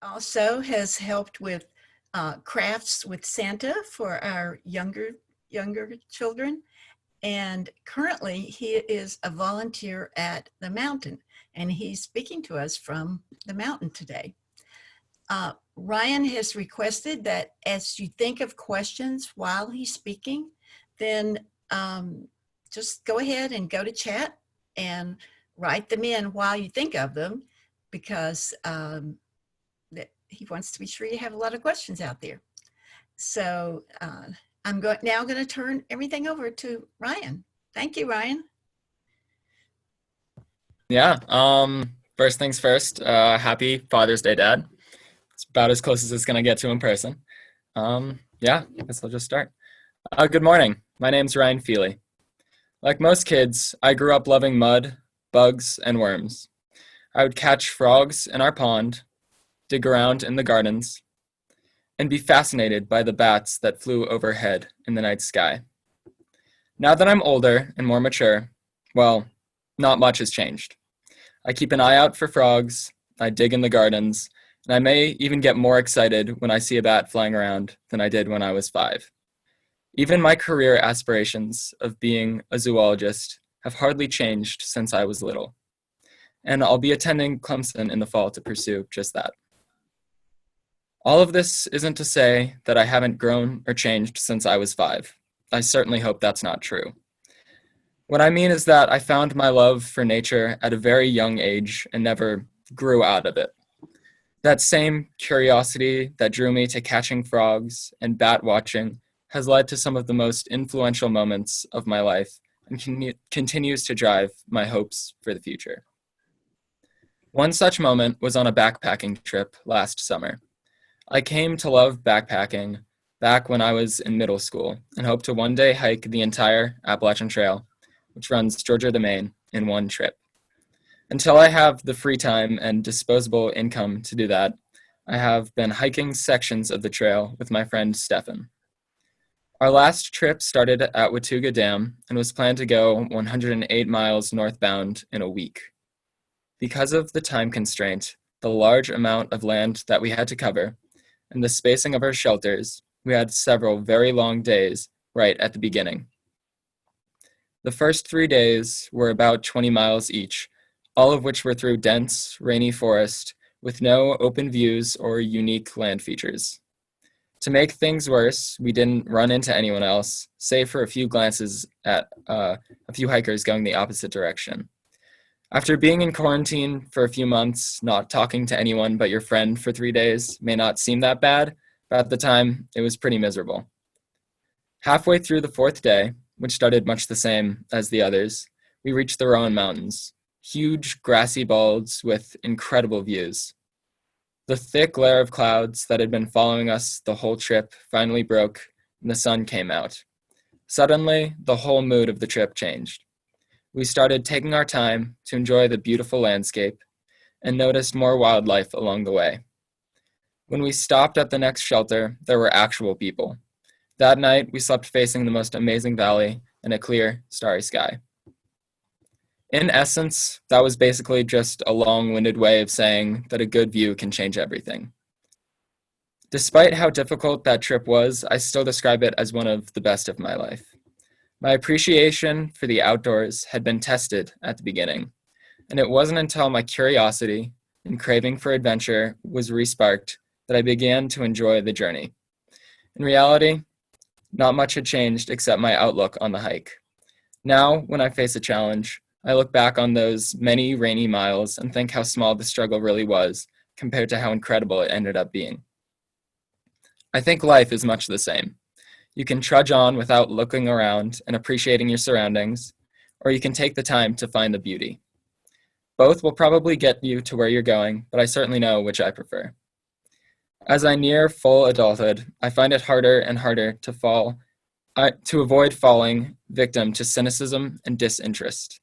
also has helped with crafts with Santa for our younger children. And currently he is a volunteer at the mountain, and he's speaking to us from the mountain today. Ryan has requested that as you think of questions while he's speaking, then just go ahead and go to chat and write them in while you think of them, because he wants to be sure you have a lot of questions out there. So I'm now going to turn everything over to Ryan. Thank you, Ryan. Yeah. First things first, happy Father's Day, Dad. It's about as close as it's going to get to in person. Yeah, I guess I'll just start. Good morning. My name's Ryan Feely. Like most kids, I grew up loving mud, bugs, and worms. I would catch frogs in our pond, dig around in the gardens, and be fascinated by the bats that flew overhead in the night sky. Now that I'm older and more mature, well, not much has changed. I keep an eye out for frogs, I dig in the gardens, and I may even get more excited when I see a bat flying around than I did when I was 5. Even my career aspirations of being a zoologist have hardly changed since I was little. And I'll be attending Clemson in the fall to pursue just that. All of this isn't to say that I haven't grown or changed since I was 5. I certainly hope that's not true. What I mean is that I found my love for nature at a very young age and never grew out of it. That same curiosity that drew me to catching frogs and bat watching has led to some of the most influential moments of my life and continues to drive my hopes for the future. One such moment was on a backpacking trip last summer. I came to love backpacking back when I was in middle school and hope to one day hike the entire Appalachian Trail, which runs Georgia to Maine, in one trip. Until I have the free time and disposable income to do that, I have been hiking sections of the trail with my friend Stefan. Our last trip started at Watauga Dam and was planned to go 108 miles northbound in a week. Because of the time constraint, the large amount of land that we had to cover, and the spacing of our shelters, we had several very long days right at the beginning. The first 3 days were about 20 miles each, all of which were through dense, rainy forest with no open views or unique land features. To make things worse, we didn't run into anyone else, save for a few glances at a few hikers going the opposite direction. After being in quarantine for a few months, not talking to anyone but your friend for 3 days may not seem that bad, but at the time, it was pretty miserable. Halfway through the 4th day, which started much the same as the others, we reached the Rowan Mountains, huge grassy balds with incredible views. The thick layer of clouds that had been following us the whole trip finally broke, and the sun came out. Suddenly, the whole mood of the trip changed. We started taking our time to enjoy the beautiful landscape and noticed more wildlife along the way. When we stopped at the next shelter, there were actual people. That night, we slept facing the most amazing valley and a clear, starry sky. In essence, that was basically just a long-winded way of saying that a good view can change everything. Despite how difficult that trip was, I still describe it as one of the best of my life. My appreciation for the outdoors had been tested at the beginning, and it wasn't until my curiosity and craving for adventure was re-sparked that I began to enjoy the journey. In reality, not much had changed except my outlook on the hike. Now, when I face a challenge, I look back on those many rainy miles and think how small the struggle really was compared to how incredible it ended up being. I think life is much the same. You can trudge on without looking around and appreciating your surroundings, or you can take the time to find the beauty. Both will probably get you to where you're going, but I certainly know which I prefer. As I near full adulthood, I find it harder and harder to avoid falling victim to cynicism and disinterest.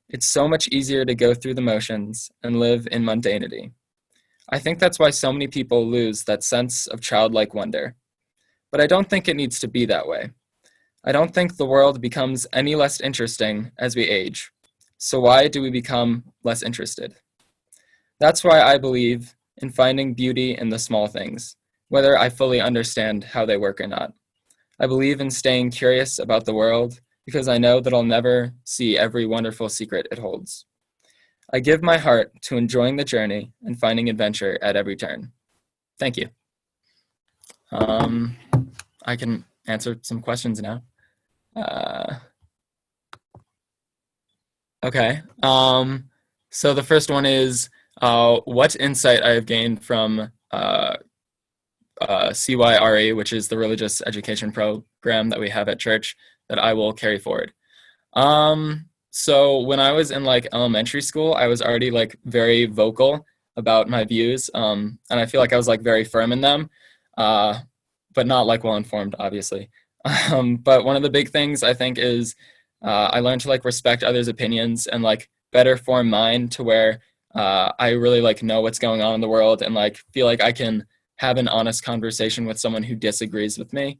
It's so much easier to go through the motions and live in mundanity. I think that's why so many people lose that sense of childlike wonder. But I don't think it needs to be that way. I don't think the world becomes any less interesting as we age. So why do we become less interested? That's why I believe in finding beauty in the small things, whether I fully understand how they work or not. I believe in staying curious about the world because I know that I'll never see every wonderful secret it holds. I give my heart to enjoying the journey and finding adventure at every turn. Thank you. I can answer some questions now. Okay. So the first one is what insight I have gained from CYRE, which is the religious education program that we have at church that I will carry forward. So when I was in like elementary school, I was already like very vocal about my views. And I feel like I was like very firm in them, but not like well informed, obviously. But one of the big things I think is I learned to like respect others' opinions and like better form mine to where I really like know what's going on in the world and like feel like I can have an honest conversation with someone who disagrees with me.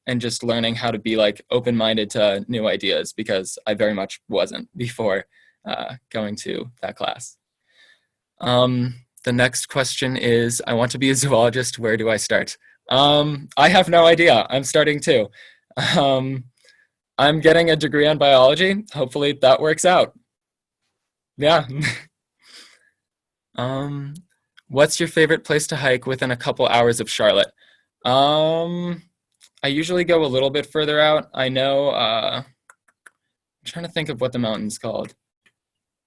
And just learning how to be like open-minded to new ideas because I very much wasn't before going to that class. The next question is, I want to be a zoologist. Where do I start? I have no idea. I'm starting too. I'm getting a degree on biology. Hopefully that works out. Yeah. What's your favorite place to hike within a couple hours of Charlotte? I usually go a little bit further out. I know, I'm trying to think of what the mountain's called.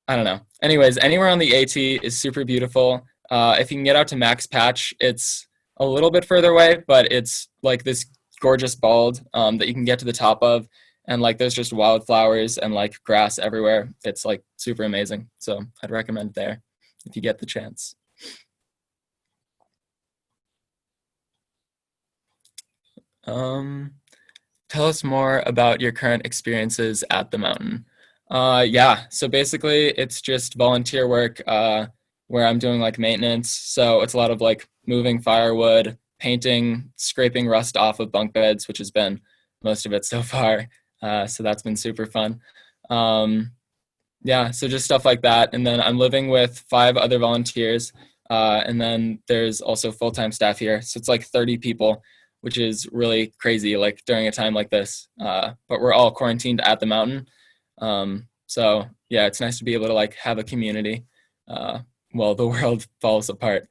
I don't know. Anyways, anywhere on the AT is super beautiful. If you can get out to Max Patch, it's a little bit further away, but it's like this gorgeous bald that you can get to the top of. And like there's just wildflowers and like grass everywhere. It's like super amazing. So I'd recommend there if you get the chance. Tell us more about your current experiences at the mountain. Yeah, so basically it's just volunteer work where I'm doing like maintenance. So it's a lot of like moving firewood, painting, scraping rust off of bunk beds, which has been most of it so far. So that's been super fun. Yeah, so just stuff like that. And then I'm living with 5 other volunteers. And then there's also full-time staff here. So it's like 30 people, which is really crazy, like during a time like this. But we're all quarantined at the mountain. So yeah, it's nice to be able to like have a community while the world falls apart.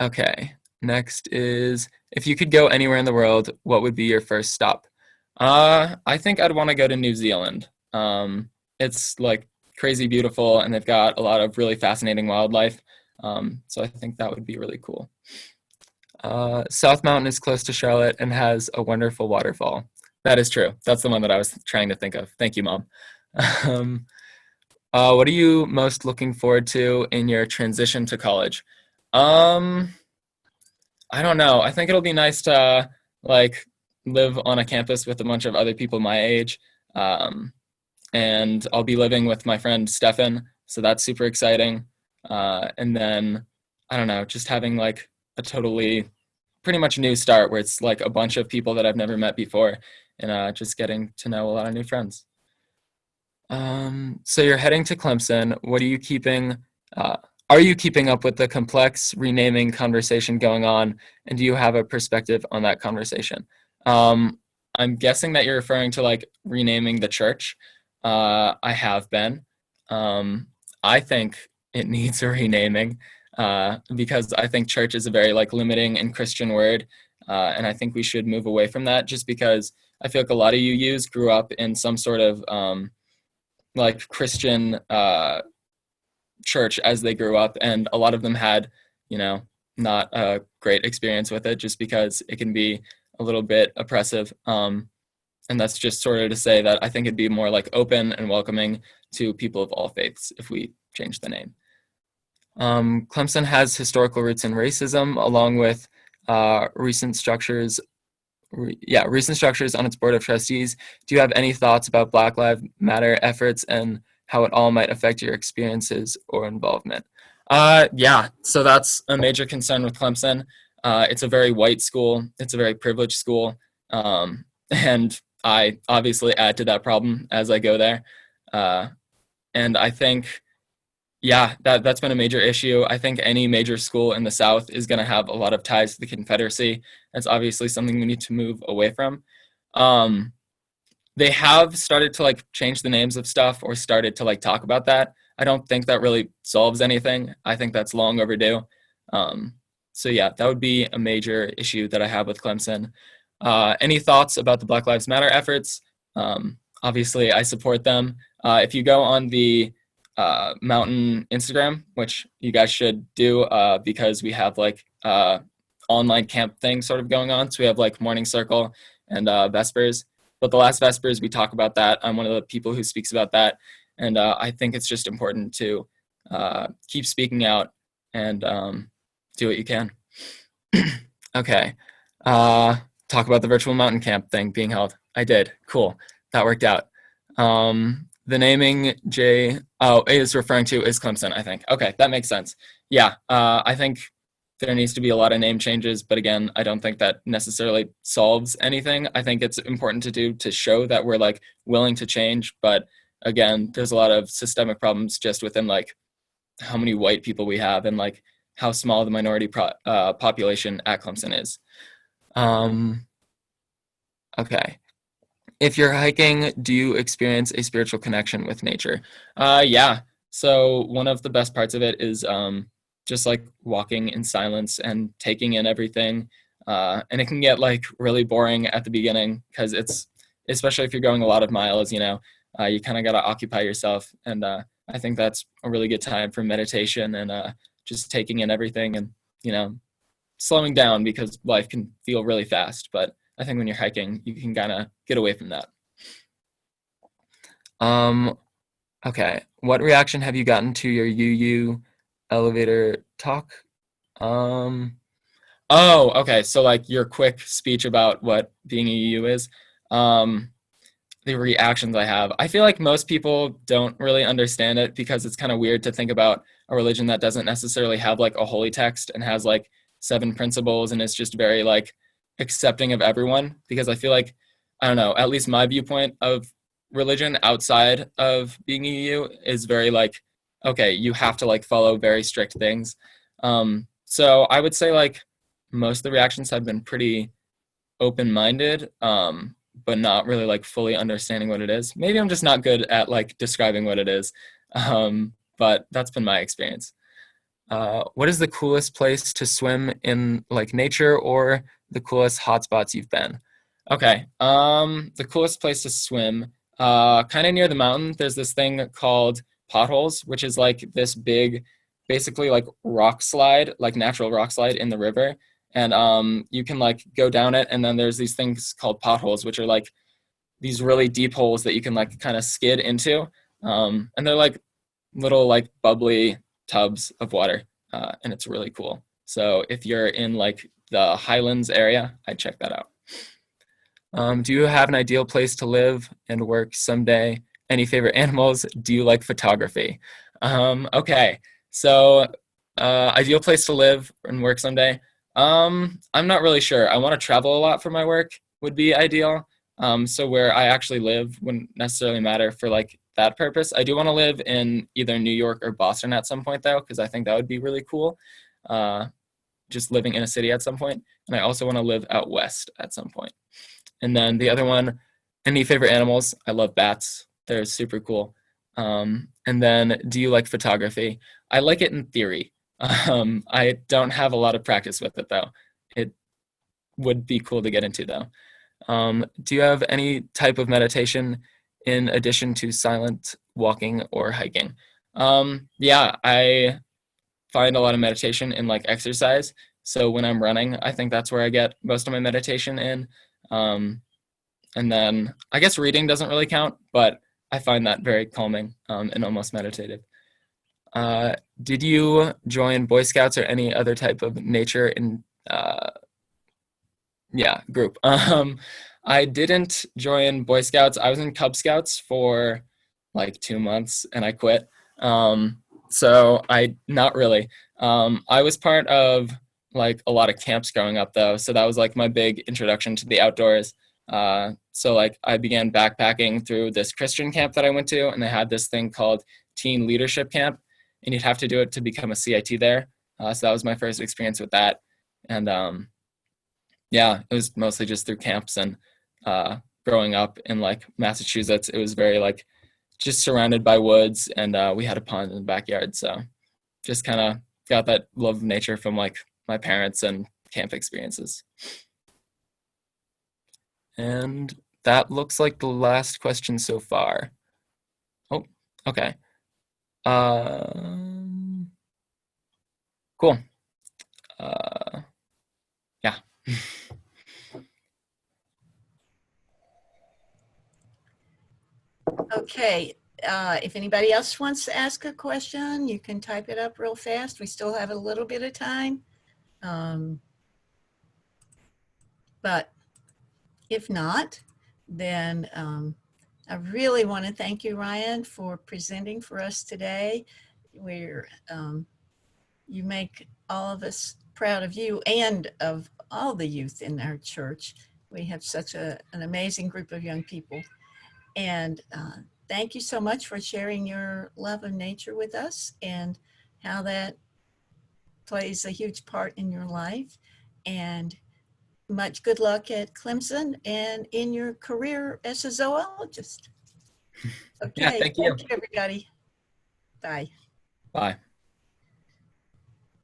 Okay, next is, if you could go anywhere in the world, what would be your first stop? I think I'd want to go to New Zealand. It's like crazy beautiful and they've got a lot of really fascinating wildlife. So I think that would be really cool. South Mountain is close to Charlotte and has a wonderful waterfall. That is true. That's the one that I was trying to think of. Thank you, Mom. What are you most looking forward to in your transition to college? I don't know. I think it'll be nice to like live on a campus with a bunch of other people my age. And I'll be living with my friend Stefan, so that's super exciting. And then, I don't know, just having like a totally pretty much new start where it's like a bunch of people that I've never met before and just getting to know a lot of new friends. So you're heading to Clemson. What are you keeping up with the complex renaming conversation going on? And do you have a perspective on that conversation? I'm guessing that you're referring to like renaming the church. I have been. I think it needs a renaming because I think church is a very like limiting and Christian word. And I think we should move away from that just because I feel like a lot of UUs grew up in some sort of like Christian church as they grew up. And a lot of them had, not a great experience with it just because it can be a little bit oppressive. And that's just sort of to say that I think it'd be more like open and welcoming to people of all faiths if we change the name. Clemson has historical roots in racism, along with recent structures on its board of trustees. Do you have any thoughts about Black Lives Matter efforts and how it all might affect your experiences or involvement? Yeah, so that's a major concern with Clemson. It's a very white school. It's a very privileged school. And I obviously add to that problem as I go there. And I think Yeah, that's been a major issue. I think any major school in the South is going to have a lot of ties to the Confederacy. That's obviously something we need to move away from. Um, they have started to like change the names of stuff or started to like talk about that. I don't think that really solves anything. I think that's long overdue. Um, so yeah, that would be a major issue that I have with Clemson. Any thoughts about the Black Lives Matter efforts? Obviously, I support them. If you go on the Mountain Instagram, which you guys should do because we have like online camp thing sort of going on. So we have like morning circle and Vespers. But the last Vespers, we talk about that. I'm one of the people who speaks about that. And I think it's just important to keep speaking out and do what you can. Okay. Talk about the virtual mountain camp thing being held. I did. Cool. That worked out. The naming is referring to is Clemson, I think. Okay, that makes sense. Yeah, I think there needs to be a lot of name changes, but again, I don't think that necessarily solves anything. I think it's important to do to show that we're like willing to change, but again, there's a lot of systemic problems just within like how many white people we have and like how small the minority population at Clemson is. Okay. If you're hiking, do you experience a spiritual connection with nature? Yeah. So one of the best parts of it is just like walking in silence and taking in everything. And it can get like really boring at the beginning because it's, especially if you're going a lot of miles, you know, you kind of got to occupy yourself. And I think that's a really good time for meditation and just taking in everything and, you know, slowing down because life can feel really fast. But I think when you're hiking, you can kind of get away from that. Okay. What reaction have you gotten to your UU elevator talk? Oh, okay. So like your quick speech about what being a UU is. Um, the reactions I have. I feel like most people don't really understand it because it's kind of weird to think about a religion that doesn't necessarily have like a holy text and has like 7 principles and it's just very like accepting of everyone because I feel like I don't know, at least my viewpoint of religion outside of being EU is very like okay, you have to like follow very strict things. So I would say like most of the reactions have been pretty open-minded, but not really like fully understanding what it is. Maybe I'm just not good at like describing what it is, but that's been my experience. What is the coolest place to swim in like nature or the coolest hotspots you've been? Okay, the coolest place to swim, kind of near the mountain. There's this thing called potholes, which is like this big, basically like rock slide, like natural rock slide in the river and you can like go down it and then there's these things called potholes which are like these really deep holes that you can like kind of skid into and they're like little like bubbly tubs of water and it's really cool. So if you're in like the Highlands area, I'd check that out. Do you have an ideal place to live and work someday? Any favorite animals? Do you like photography? Okay, so ideal place to live and work someday. I'm not really sure. I want to travel a lot for my work would be ideal. So where I actually live wouldn't necessarily matter for like that purpose. I do want to live in either New York or Boston at some point though, because I think that would be really cool. Just living in a city at some point. And I also want to live out west at some point. And then the other one, any favorite animals? I love bats. They're super cool. And then do you like photography? I like it in theory. I don't have a lot of practice with it though. It would be cool to get into though. Do you have any type of meditation in addition to silent walking or hiking? Yeah, I find a lot of meditation in like exercise. So when I'm running, I think that's where I get most of my meditation in. And then I guess reading doesn't really count, but I find that very calming and almost meditative. Did you join Boy Scouts or any other type of nature in group? I didn't join Boy Scouts. I was in Cub Scouts for like 2 months and I quit. So I not really. I was part of like a lot of camps growing up though, so that was like my big introduction to the outdoors. So like I began backpacking through this Christian camp that I went to, and they had this thing called Teen Leadership Camp. and you'd have to do it to become a CIT there. So that was my first experience with that. And yeah, it was mostly just through camps and growing up in like Massachusetts. It was very like just surrounded by woods, and we had a pond in the backyard. So just kind of got that love of nature from like my parents and camp experiences. And that looks like the last question so far. Oh, okay. Cool. Yeah. Okay, if anybody else wants to ask a question, you can type it up real fast. We still have a little bit of time. But if not, then I really want to thank you, Ryan, for presenting for us today. You make all of us proud of you and of all the youth in our church. We have such an amazing group of young people. And thank you so much for sharing your love of nature with us and how that plays a huge part in your life. And much good luck at Clemson and in your career as a zoologist. Yeah, Okay, thank you. everybody. Bye. Bye.